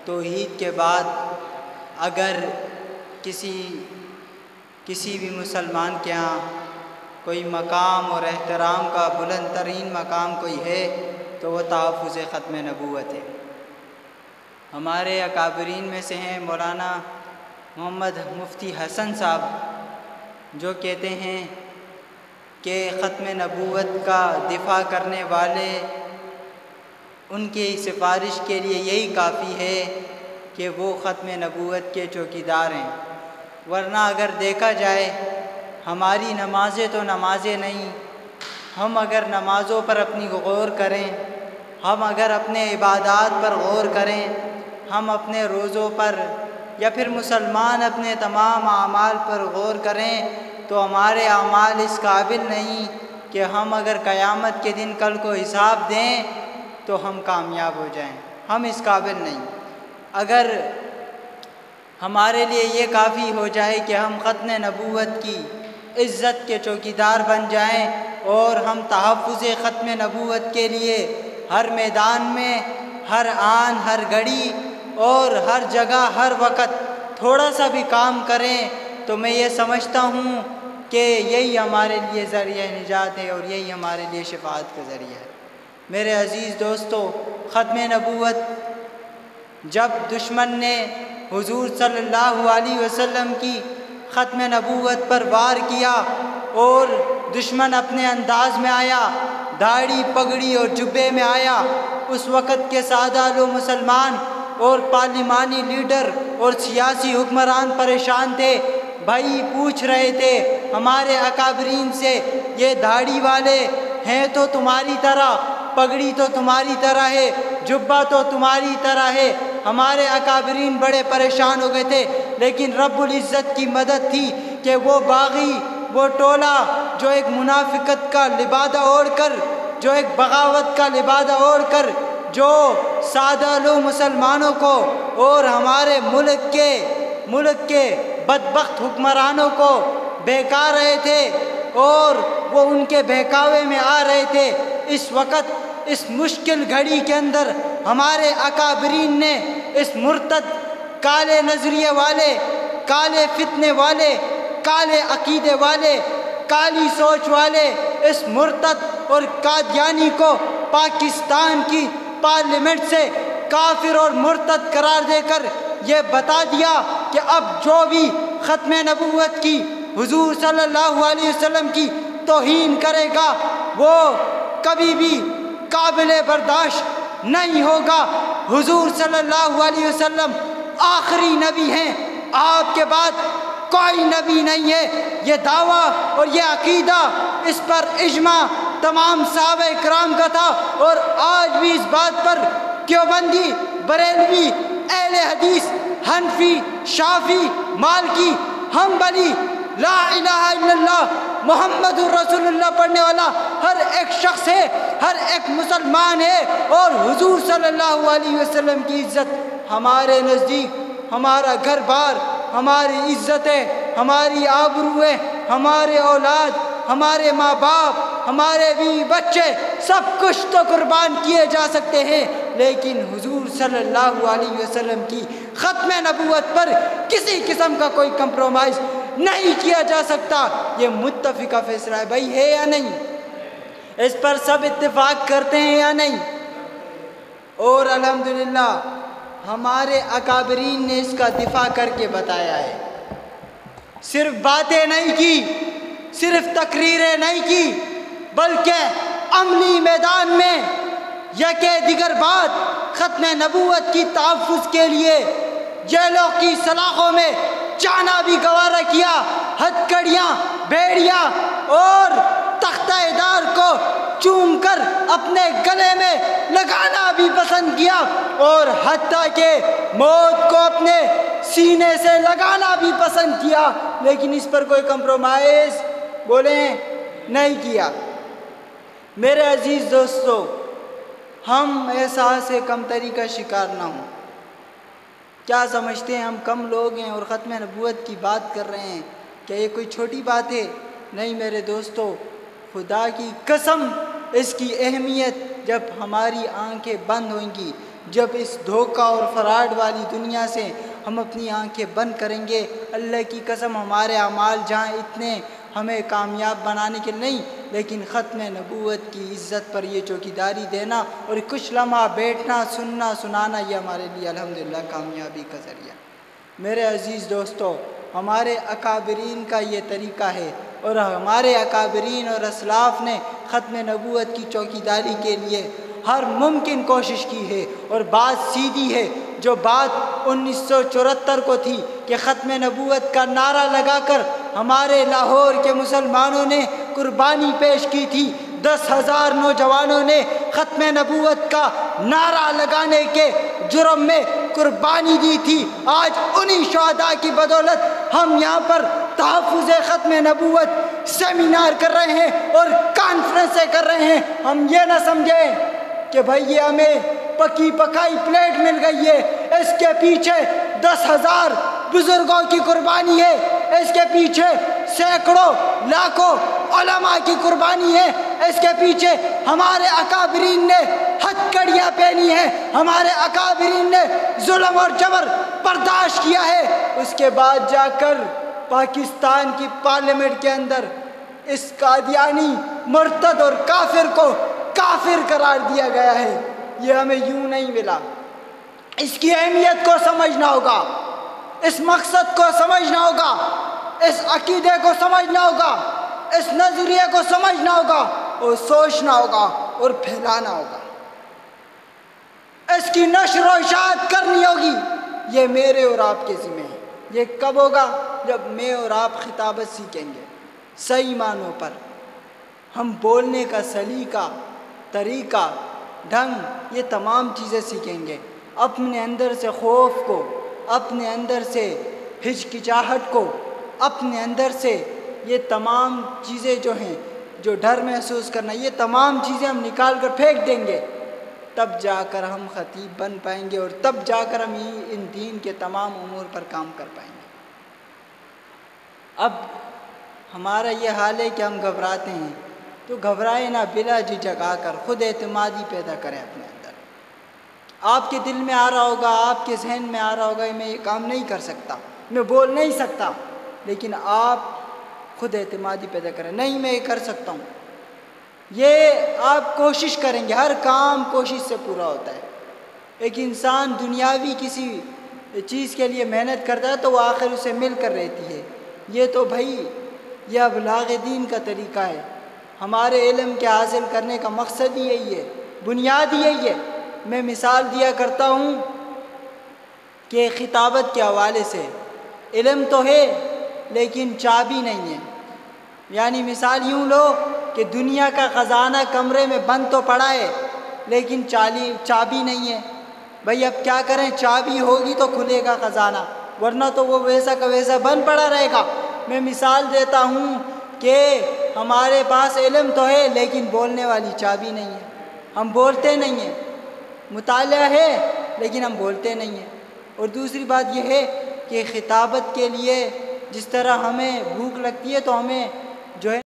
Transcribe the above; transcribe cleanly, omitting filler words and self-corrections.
توحید کے بعد اگر کسی بھی مسلمان کے ہاں کوئی مقام اور احترام کا بلند ترین مقام کوئی ہے تو وہ تحفظ ختم نبوت ہے۔ ہمارے اکابرین میں سے ہیں مولانا محمد مفتی حسن صاحب، جو کہتے ہیں کہ ختم نبوت کا دفاع کرنے والے ان کی سفارش کے لیے یہی کافی ہے کہ وہ ختم نبوت کے چوکیدار ہیں، ورنہ اگر دیکھا جائے ہماری نمازیں تو نمازیں نہیں، ہم اگر نمازوں پر اپنی غور کریں، ہم اگر اپنے عبادات پر غور کریں، ہم اپنے روزوں پر یا پھر مسلمان اپنے تمام اعمال پر غور کریں تو ہمارے اعمال اس قابل نہیں کہ ہم اگر قیامت کے دن کل کو حساب دیں تو ہم کامیاب ہو جائیں، ہم اس قابل نہیں۔ اگر ہمارے لیے یہ کافی ہو جائے کہ ہم ختم نبوت کی عزت کے چوکیدار بن جائیں اور ہم تحفظ ختم نبوت کے لیے ہر میدان میں، ہر آن، ہر گھڑی اور ہر جگہ، ہر وقت تھوڑا سا بھی کام کریں تو میں یہ سمجھتا ہوں کہ یہی ہمارے لیے ذریعہ نجات ہے اور یہی ہمارے لیے شفاعت کا ذریعہ ہے۔ میرے عزیز دوستو، ختم نبوت جب دشمن نے حضور صلی اللہ علیہ وسلم کی ختم نبوت پر وار کیا اور دشمن اپنے انداز میں آیا، داڑھی پگڑی اور جبے میں آیا، اس وقت کے سادہ لو مسلمان اور پارلیمانی لیڈر اور سیاسی حکمران پریشان تھے۔ بھائی پوچھ رہے تھے ہمارے اکابرین سے، یہ داڑھی والے ہیں تو تمہاری طرح، پگڑی تو تمہاری طرح ہے، جبہ تو تمہاری طرح ہے۔ ہمارے اکابرین بڑے پریشان ہو گئے تھے، لیکن رب العزت کی مدد تھی کہ وہ باغی، وہ ٹولہ جو ایک منافقت کا لبادہ اوڑھ کر، جو ایک بغاوت کا لبادہ اوڑھ کر، جو سادہ لو مسلمانوں کو اور ہمارے ملک کے بدبخت حکمرانوں کو بہکا رہے تھے اور وہ ان کے بہکاوے میں آ رہے تھے، اس وقت اس مشکل گھڑی کے اندر ہمارے اکابرین نے اس مرتد، کالے نظریے والے، کالے فتنے والے، کالے عقیدے والے، کالی سوچ والے اس مرتد اور قادیانی کو پاکستان کی پارلیمنٹ سے کافر اور مرتد قرار دے کر یہ بتا دیا کہ اب جو بھی ختم نبوت کی، حضور صلی اللہ علیہ وسلم کی توہین کرے گا وہ کبھی بھی قابل برداشت نہیں ہوگا۔ حضور صلی اللہ علیہ وسلم آخری نبی ہیں، آپ کے بعد کوئی نبی نہیں ہے۔ یہ دعویٰ اور یہ عقیدہ، اس پر اجماع تمام صحابہ کرام کا تھا، اور آج بھی اس بات پر دیوبندی، بریلوی، اہل حدیث، حنفی، شافعی، مالکی، حنبلی، لا الہ الا اللہ محمد الرسول اللہ پڑھنے والا ہر ایک شخص ہے، ہر ایک مسلمان ہے، اور حضور صلی اللہ علیہ وسلم کی عزت ہمارے نزدیک، ہمارا گھر بار، ہماری عزتیں، ہماری آبروئیں، ہمارے اولاد، ہمارے ماں باپ، ہمارے بیوی بچے، سب کچھ تو قربان کیے جا سکتے ہیں، لیکن حضور صلی اللہ علیہ وسلم کی ختم نبوت پر کسی قسم کا کوئی کمپرومائز نہیں کیا جا سکتا۔ یہ متفقہ فیصلہ ہے بھائی، ہے یا نہیں؟ اس پر سب اتفاق کرتے ہیں یا نہیں؟ اور الحمدللہ ہمارے اکابرین نے اس کا دفاع کر کے بتایا ہے، صرف باتیں نہیں کی، صرف تقریریں نہیں کی، بلکہ عملی میدان میں یکے دیگر بات ختم نبوت کی تحفظ کے لیے جیلوں کی سلاخوں میں جانا بھی گوارا کیا، ہتھکڑیاں، بیڑیاں اور تختہ دار کو چوم کر اپنے گلے میں لگانا بھی پسند کیا، اور حتیٰ کہ موت کو اپنے سینے سے لگانا بھی پسند کیا، لیکن اس پر کوئی کمپرومائز بولیں نہیں کیا۔ میرے عزیز دوستو، ہم احساس کمتری کا شکار نہ ہوں۔ کیا سمجھتے ہیں ہم کم لوگ ہیں اور ختم نبوت کی بات کر رہے ہیں؟ کیا یہ کوئی چھوٹی بات ہے؟ نہیں میرے دوستو، خدا کی قسم اس کی اہمیت جب ہماری آنکھیں بند ہوئیں گی، جب اس دھوکہ اور فراڈ والی دنیا سے ہم اپنی آنکھیں بند کریں گے، اللہ کی قسم ہمارے اعمال جہاں اتنے ہمیں کامیاب بنانے کے نہیں، لیکن ختم نبوت کی عزت پر یہ چوکیداری دینا اور کچھ لمحہ بیٹھنا سننا سنانا، یہ ہمارے لیے الحمدللہ کامیابی کا ذریعہ۔ میرے عزیز دوستو، ہمارے اکابرین کا یہ طریقہ ہے، اور ہمارے اکابرین اور اسلاف نے ختم نبوت کی چوکیداری کے لیے ہر ممکن کوشش کی ہے، اور بات سیدھی ہے۔ جو بات 1974 کو تھی کہ ختم نبوت کا نعرہ لگا کر ہمارے لاہور کے مسلمانوں نے قربانی پیش کی تھی، 10,000 نوجوانوں نے ختم نبوت کا نعرہ لگانے کے جرم میں قربانی دی تھی۔ آج انہی شہداء کی بدولت ہم یہاں پر تحفظ ختم نبوت سیمینار کر رہے ہیں اور کانفرنسیں کر رہے ہیں۔ ہم یہ نہ سمجھیں کہ بھئی یہ ہمیں پکی پکائی پلیٹ مل گئی ہے، اس کے پیچھے 10,000 بزرگوں کی قربانی ہے، اس کے پیچھے سینکڑوں لاکھوں علماء کی قربانی ہے، اس کے پیچھے ہمارے اکابرین نے ہتھکڑیاں پہنی ہیں، ہمارے اکابرین نے ظلم اور جبر برداشت کیا ہے۔ اس کے بعد جا کر پاکستان کی پارلیمنٹ کے اندر اس قادیانی مرتد اور کافر کو کافر قرار دیا گیا ہے۔ یہ ہمیں یوں نہیں ملا، اس کی اہمیت کو سمجھنا ہوگا، اس مقصد کو سمجھنا ہوگا، اس عقیدے کو سمجھنا ہوگا، اس نظریے کو سمجھنا ہوگا اور سوچنا ہوگا اور پھیلانا ہوگا، اس کی نشر و اشاعت کرنی ہوگی۔ یہ میرے اور آپ کے ذمہ ہے۔ یہ کب ہوگا؟ جب میں اور آپ خطابت سیکھیں گے صحیح معنوں پر، ہم بولنے کا سلیقہ، طریقہ، ڈھنگ، یہ تمام چیزیں سیکھیں گے۔ اپنے اندر سے خوف کو، اپنے اندر سے ہچکچاہٹ کو، اپنے اندر سے یہ تمام چیزیں جو ہیں، جو ڈر محسوس کرنا، یہ تمام چیزیں ہم نکال کر پھینک دیں گے، تب جا کر ہم خطیب بن پائیں گے، اور تب جا کر ہم ان دین کے تمام امور پر کام کر پائیں گے۔ اب ہمارا یہ حال ہے کہ ہم گھبراتے ہیں، تو گھبرائے نہ، بلا جھجک آ کر خود اعتمادی پیدا کریں اپنے اندر۔ آپ کے دل میں آ رہا ہوگا، آپ کے ذہن میں آ رہا ہوگا میں یہ کام نہیں کر سکتا، میں بول نہیں سکتا، لیکن آپ خود اعتمادی پیدا کریں، نہیں میں یہ کر سکتا ہوں۔ یہ آپ کوشش کریں گے، ہر کام کوشش سے پورا ہوتا ہے۔ ایک انسان دنیاوی کسی چیز کے لیے محنت کرتا ہے تو وہ آخر اسے مل کر رہتی ہے۔ یہ تو بھائی یہ ابلاغ دین کا طریقہ ہے، ہمارے علم کے حاصل کرنے کا مقصد ہی یہی ہے، بنیاد ہی یہی ہے۔ میں مثال دیا کرتا ہوں کہ خطابت کے حوالے سے علم تو ہے لیکن چابی نہیں ہے۔ یعنی مثال یوں لو کہ دنیا کا خزانہ کمرے میں بند تو پڑا ہے لیکن چابی نہیں ہے۔ بھئی اب کیا کریں، چابی ہوگی تو کھلے گا خزانہ، ورنہ تو وہ ویسا کا ویسا بند پڑا رہے گا۔ میں مثال دیتا ہوں کہ ہمارے پاس علم تو ہے لیکن بولنے والی چابی نہیں ہے، ہم بولتے نہیں ہیں۔ مطالعہ ہے لیکن ہم بولتے نہیں ہیں۔ اور دوسری بات یہ ہے کہ خطابت کے لیے جس طرح ہمیں بھوک لگتی ہے تو ہمیں جو ہے